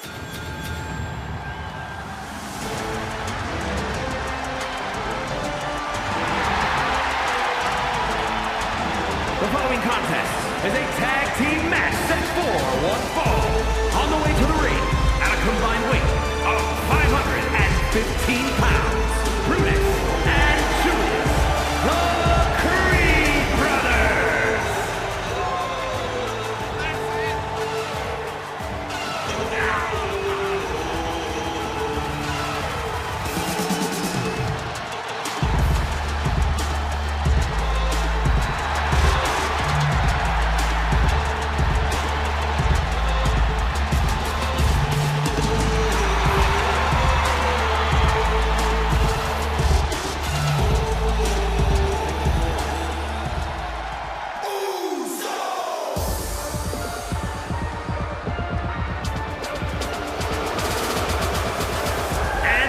The following contest is a tag team match set for one fall. On the way to the ring, at a combined weight of 515 pounds, Brutus and Julius, the Creed Brothers.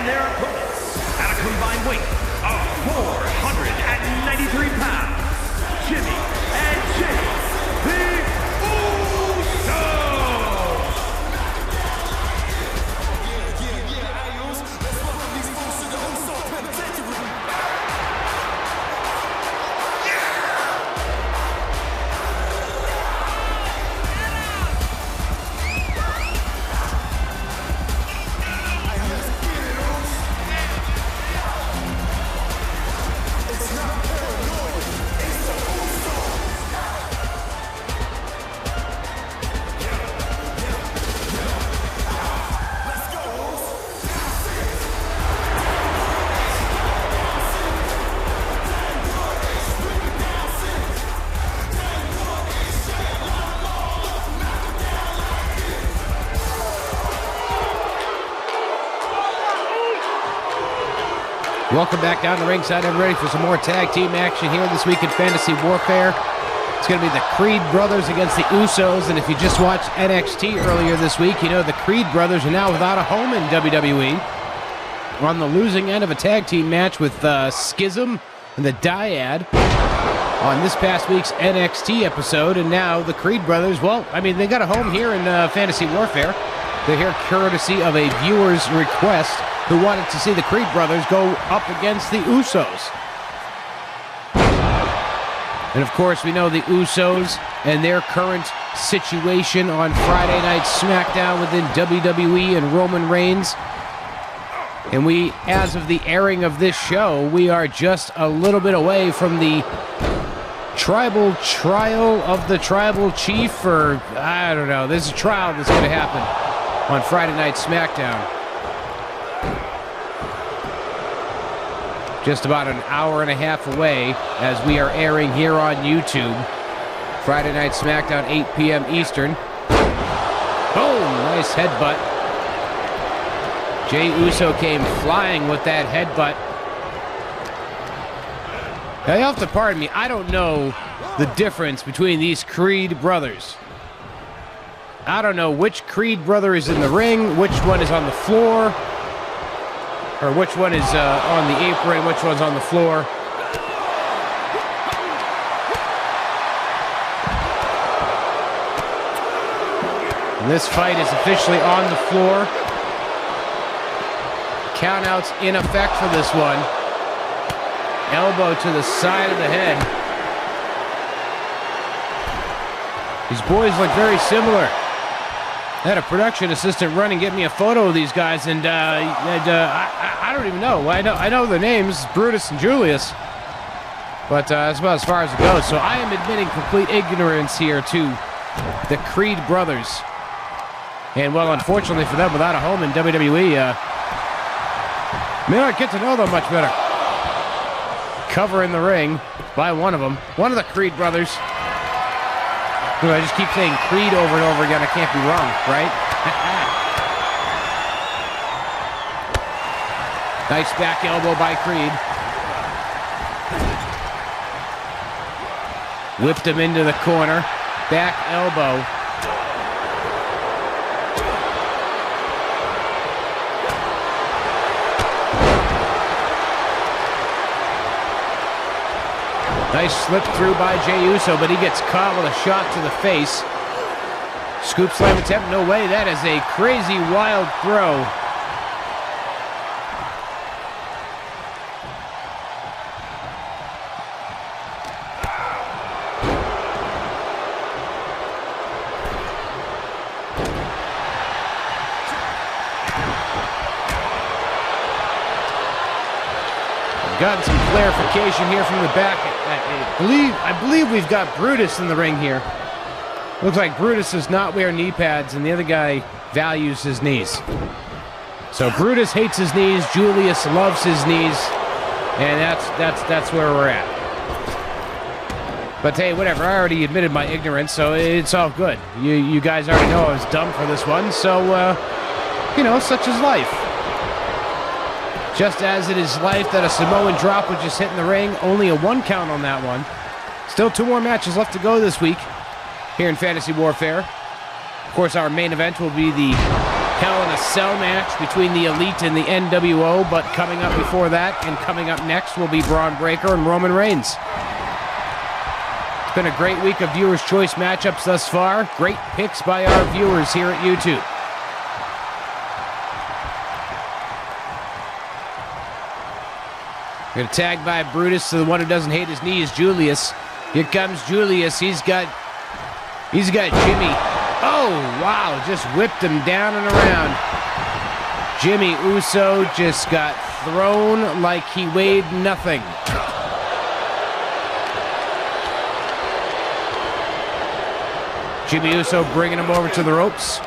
Their opponents, at a combined weight of 493 pounds, Jimmy and Jay, the Usos! Let's welcome these folks to the Uso Penitentiary. Welcome back down to ringside. I'm ready for some more tag team action here this week in Fantasy Warfare. It's going to be the Creed Brothers against the Usos, and if you just watched NXT earlier this week, you know the Creed Brothers are now without a home in WWE. We're on the losing end of a tag team match with Schism and the Dyad on this past week's NXT episode, and now the Creed Brothers, well, I mean, they got a home here in Fantasy Warfare. They're here courtesy of a viewer's request who wanted to see the Creed Brothers go up against the Usos. And of course, we know the Usos and their current situation on Friday Night SmackDown within WWE and Roman Reigns. And we, as of the airing of this show, we are just a little bit away from the tribal trial of the tribal chief, or I don't know. There's a trial that's going to happen on Friday Night SmackDown. Just about an hour and a half away as we are airing here on YouTube. Friday Night SmackDown, 8 p.m. Eastern. Boom! Nice headbutt. Jey Uso came flying with that headbutt. Now, you have to pardon me. I don't know the difference between these Creed brothers. I don't know which Creed brother is in the ring, which one is on the floor, or which one is on the apron, which one's on the floor. And this fight is officially on the floor. Countouts in effect for this one. Elbow to the side of the head. These boys look very similar. I had a production assistant run and get me a photo of these guys, and I don't even know. I know their names, Brutus and Julius, but that's about as far as it goes. So I am admitting complete ignorance here to the Creed brothers. And well, unfortunately for them, without a home in WWE, may not get to know them much better. Cover in the ring by one of them, one of the Creed brothers. I just keep saying Creed over and over again. I can't be wrong, right? Nice back elbow by Creed. Whipped him into the corner. Back elbow. Nice slip through by Jey Uso, but he gets caught with a shot to the face. Scoop slam attempt, no way. That is a crazy, wild throw. Gotten some clarification here from the back. I believe we've got Brutus in the ring here. Looks like Brutus does not wear knee pads, and the other guy values his knees. So Brutus hates his knees. Julius loves his knees, and that's where we're at. But hey, whatever. I already admitted my ignorance, so it's all good. You guys already know I was dumb for this one, so you know, such is life. Just as it is life that a Samoan drop was just hit in the ring. Only a 1 count on that one. Still 2 more matches left to go this week here in Fantasy Warfare. Of course, our main event will be the Hell in a Cell match between the Elite and the NWO. But coming up before that and coming up next will be Braun Breaker and Roman Reigns. It's been a great week of Viewers' Choice matchups thus far. Great picks by our viewers here at YouTube. Going to tag by Brutus to the one who doesn't hate his knee is Julius. Here comes Julius. He's got Jimmy. Oh, wow. Just whipped him down and around. Jimmy Uso just got thrown like he weighed nothing. Jimmy Uso bringing him over to the ropes.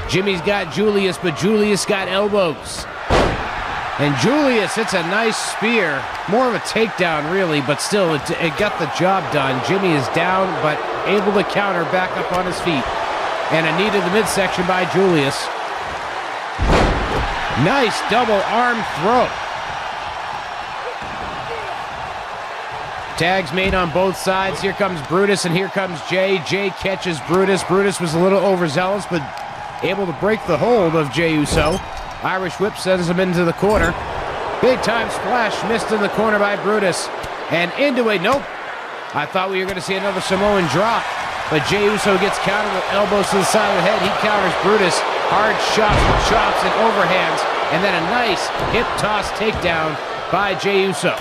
Jimmy's got Julius, but Julius got elbows. And Julius hits a nice spear. More of a takedown, really, but still, it got the job done. Jimmy is down, but able to counter back up on his feet. And a knee to the midsection by Julius. Nice double arm throw. Tags made on both sides. Here comes Brutus, and here comes Jay. Jay catches Brutus. Brutus was a little overzealous, but able to break the hold of Jey Uso. Irish whip sends him into the corner. Big time splash missed in the corner by Brutus. And into a nope. I thought we were going to see another Samoan drop. But Jey Uso gets countered with elbows to the side of the head. He counters Brutus. Hard shots with chops and overhands. And then a nice hip toss takedown by Jey Uso.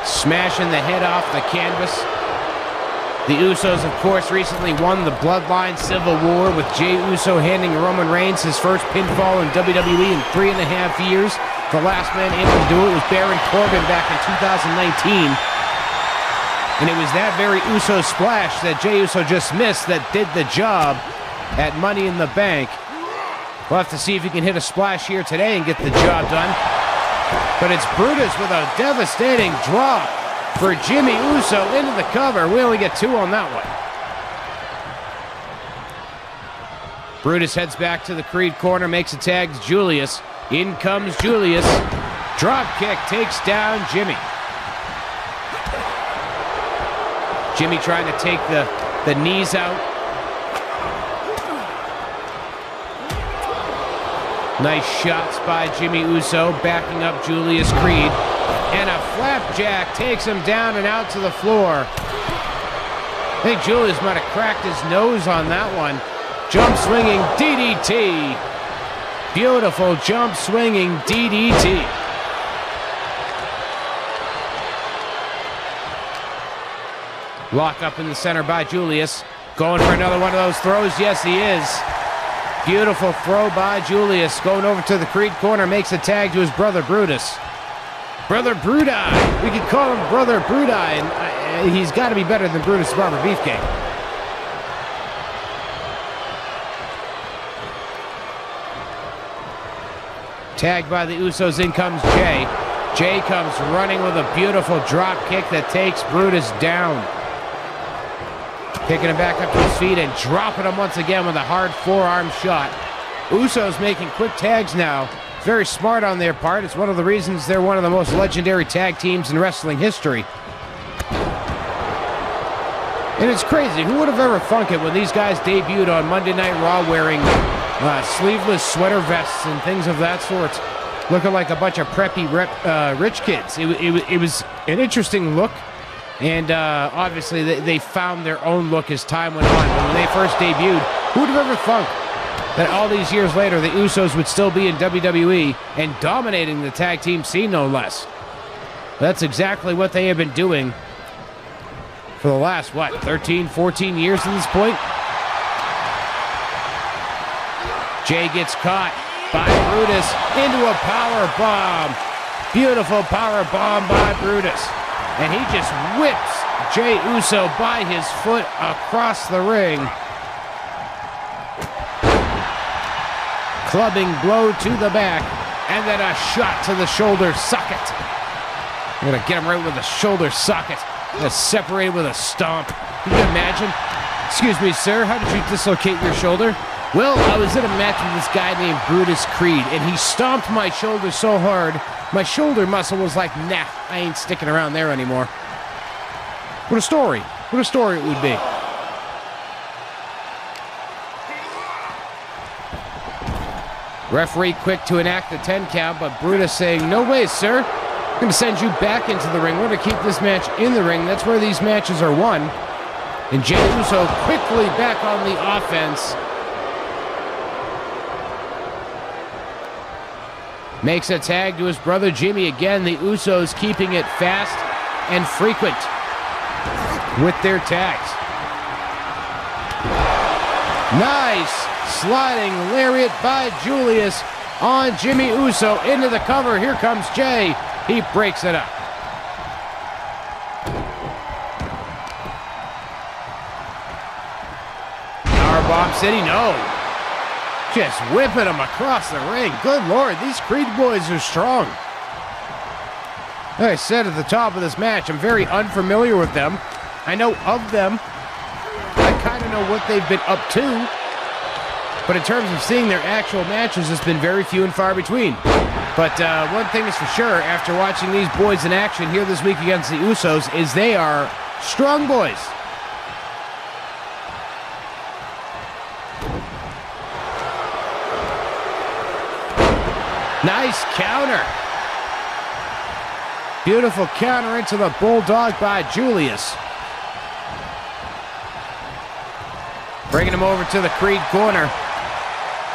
Smashing the head off the canvas. The Usos, of course, recently won the Bloodline Civil War with Jey Uso handing Roman Reigns his first pinfall in WWE in 3.5 years. The last man able to do it was Baron Corbin back in 2019. And it was that very Uso splash that Jey Uso just missed that did the job at Money in the Bank. We'll have to see if he can hit a splash here today and get the job done. But it's Brutus with a devastating drop for Jimmy Uso into the cover. We only get 2 on that one. Brutus heads back to the Creed corner, makes a tag to Julius. In comes Julius. Drop kick takes down Jimmy. Jimmy trying to take the knees out. Nice shots by Jimmy Uso, backing up Julius Creed. And a flapjack takes him down and out to the floor. I think Julius might have cracked his nose on that one. Jump swinging DDT. Beautiful jump swinging DDT. Lock up in the center by Julius. Going for another one of those throws. Yes, he is. Beautiful throw by Julius. Going over to the Creed corner. Makes a tag to his brother Brutus. Brother Brudai. We could call him Brother Brudai. And he's got to be better than Brutus the Barber Beefcake. Tagged by the Usos. In comes Jay. Jay comes running with a beautiful drop kick that takes Brutus down. Picking him back up to his feet and dropping him once again with a hard forearm shot. Usos making quick tags now. Very smart on their part. It's one of the reasons they're one of the most legendary tag teams in wrestling history. And it's crazy. Who would have ever thunk it when these guys debuted on Monday Night Raw wearing sleeveless sweater vests and things of that sort, looking like a bunch of preppy rich kids. It was an interesting look. And obviously, they found their own look as time went on. When they first debuted, who would have ever thunk that all these years later, the Usos would still be in WWE and dominating the tag team scene, no less? That's exactly what they have been doing for the last, 13, 14 years at this point? Jay gets caught by Brutus into a power bomb. Beautiful power bomb by Brutus. And he just whips Jay Uso by his foot across the ring. Clubbing blow to the back, and then a shot to the shoulder socket. I'm going to get him right with the shoulder socket. I'm going to separate with a stomp. Can you imagine? Excuse me, sir, how did you dislocate your shoulder? Well, I was in a match with this guy named Brutus Creed, and he stomped my shoulder so hard, my shoulder muscle was like, nah, I ain't sticking around there anymore. What a story. What a story it would be. Referee quick to enact the 10 count, but Brutus saying, no way, sir. I'm going to send you back into the ring. We're going to keep this match in the ring. That's where these matches are won. And Jey Uso quickly back on the offense. Makes a tag to his brother Jimmy. Again, the Usos keeping it fast and frequent with their tags. Nice sliding lariat by Julius on Jimmy Uso into the cover. Here comes Jay. He breaks it up. Powerbomb City, no. Just whipping him across the ring. Good Lord, these Creed boys are strong. Like I said at the top of this match, I'm very unfamiliar with them. I know of them. I kind of know what they've been up to. But in terms of seeing their actual matches, it's been very few and far between. But one thing is for sure, after watching these boys in action here this week against the Usos, is they are strong boys. Nice counter. Beautiful counter into the Bulldog by Julius. Bringing him over to the Creed corner.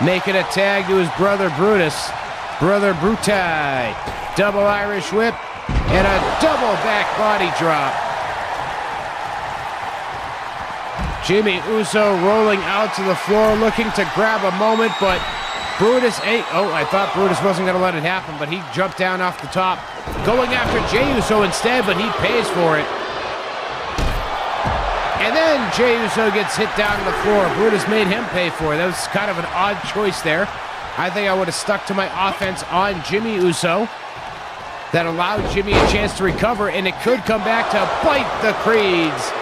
Making a tag to his brother Brutus. Brother Brutai. Double Irish whip. And a double back body drop. Jimmy Uso rolling out to the floor, looking to grab a moment, but Brutus ain't... Oh, I thought Brutus wasn't going to let it happen, but he jumped down off the top. Going after Jey Uso instead, but he pays for it. And then Jey Uso gets hit down to the floor. Brutus made him pay for it. That was kind of an odd choice there. I think I would have stuck to my offense on Jimmy Uso. That allowed Jimmy a chance to recover, and it could come back to bite the Creeds.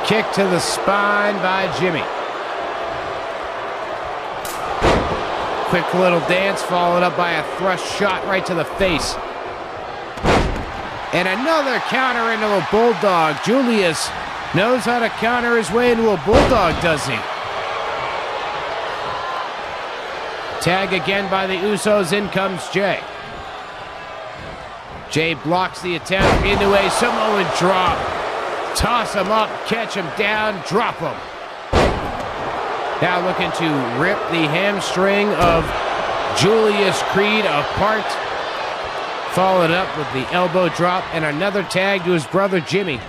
Kick to the spine by Jimmy. Quick little dance followed up by a thrust shot right to the face. And another counter into a Bulldog. Julius knows how to counter his way into a Bulldog, does he? Tag again by the Usos. In comes Jay. Jay blocks the attempt into a Samoan drop. Toss him up, catch him down, drop him. Now looking to rip the hamstring of Julius Creed apart. Followed up with the elbow drop and another tag to his brother Jimmy.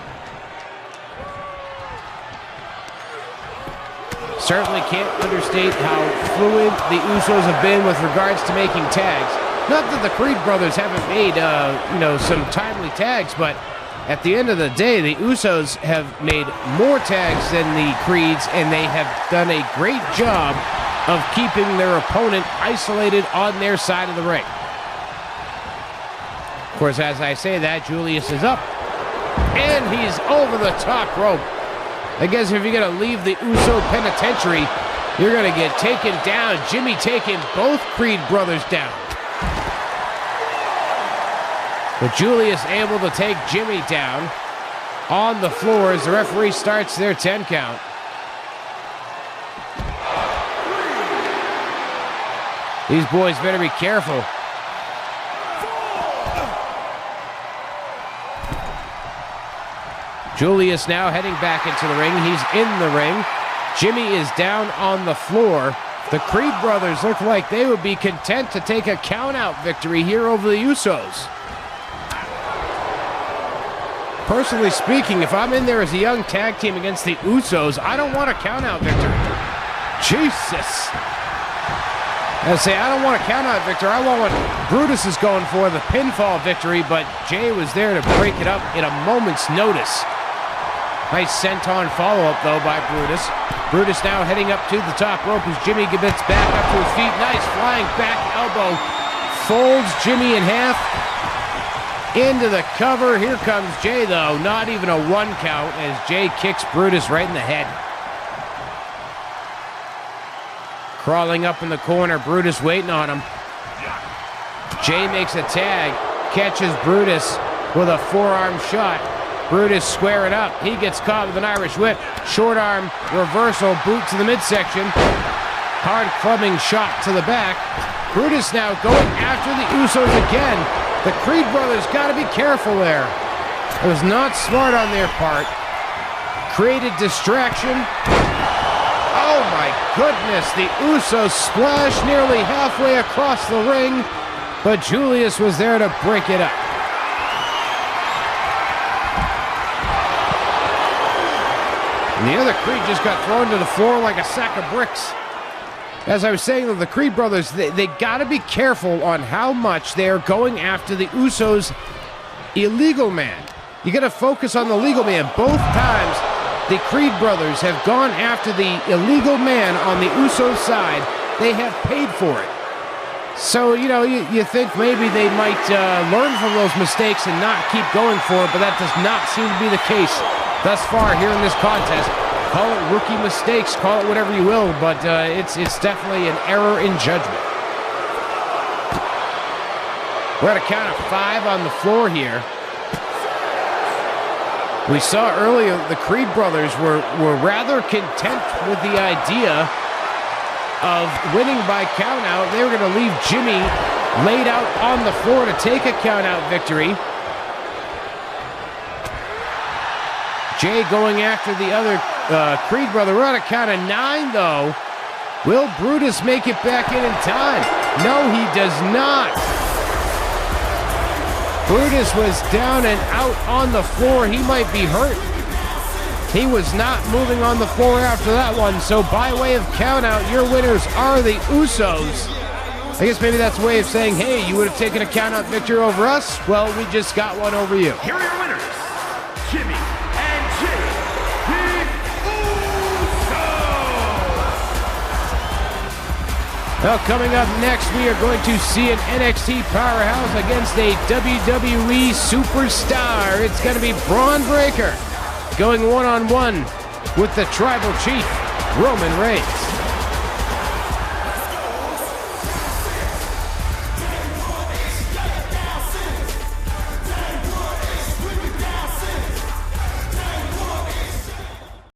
Certainly can't understate how fluid the Usos have been with regards to making tags. Not that the Creed brothers haven't made, some timely tags, but at the end of the day, the Usos have made more tags than the Creeds, and they have done a great job of keeping their opponent isolated on their side of the ring. Of course, as I say that, Julius is up, and he's over the top rope. I guess if you're going to leave the Uso penitentiary, you're going to get taken down. Jimmy taking both Creed brothers down. But Julius able to take Jimmy down on the floor as the referee starts their 10 count. These boys better be careful. Julius now heading back into the ring. He's in the ring. Jimmy is down on the floor. The Creed brothers look like they would be content to take a count-out victory here over the Usos. Personally speaking, if I'm in there as a young tag team against the Usos, I don't want a count-out victory. Jesus. I say, I don't want a count-out victory. I want what Brutus is going for, the pinfall victory, but Jay was there to break it up in a moment's notice. Nice senton follow-up, though, by Brutus. Brutus now heading up to the top rope as Jimmy gets back up to his feet. Nice flying back elbow. Folds Jimmy in half. Into the cover. Here comes Jay, though. Not even a 1 count as Jay kicks Brutus right in the head. Crawling up in the corner. Brutus waiting on him. Jay makes a tag. Catches Brutus with a forearm shot. Brutus squaring up. He gets caught with an Irish whip. Short arm reversal. Boot to the midsection. Hard clubbing shot to the back. Brutus now going after the Usos again. The Creed brothers got to be careful there. It was not smart on their part. Created distraction. Oh my goodness. The Usos splashed nearly halfway across the ring, but Julius was there to break it up. And the other Creed just got thrown to the floor like a sack of bricks. As I was saying, the Creed brothers, they got to be careful on how much they are going after the Usos' illegal man. You got to focus on the legal man. Both times, the Creed brothers have gone after the illegal man on the Usos' side. They have paid for it. So, you know, you think maybe they might learn from those mistakes and not keep going for it, but that does not seem to be the case thus far here in this contest. Call it rookie mistakes, call it whatever you will, but it's definitely an error in judgment. We're at a count of 5 on the floor here. We saw earlier the Creed brothers were rather content with the idea of winning by countout. They were going to leave Jimmy laid out on the floor to take a countout victory. Jay going after the other Creed brother. We're on a count of 9, though. Will Brutus make it back in time? No, he does not. Brutus was down and out on the floor. He might be hurt. He was not moving on the floor after that one. So by way of countout, your winners are the Usos. I guess maybe that's a way of saying, hey, you would have taken a countout victory over us? Well, we just got one over you. Here are your winners, Jimmy and Jay, the Usos. Well, coming up next, we are going to see an NXT powerhouse against a WWE superstar. It's going to be Braun Breaker going one-on-one with the Tribal Chief, Roman Reigns.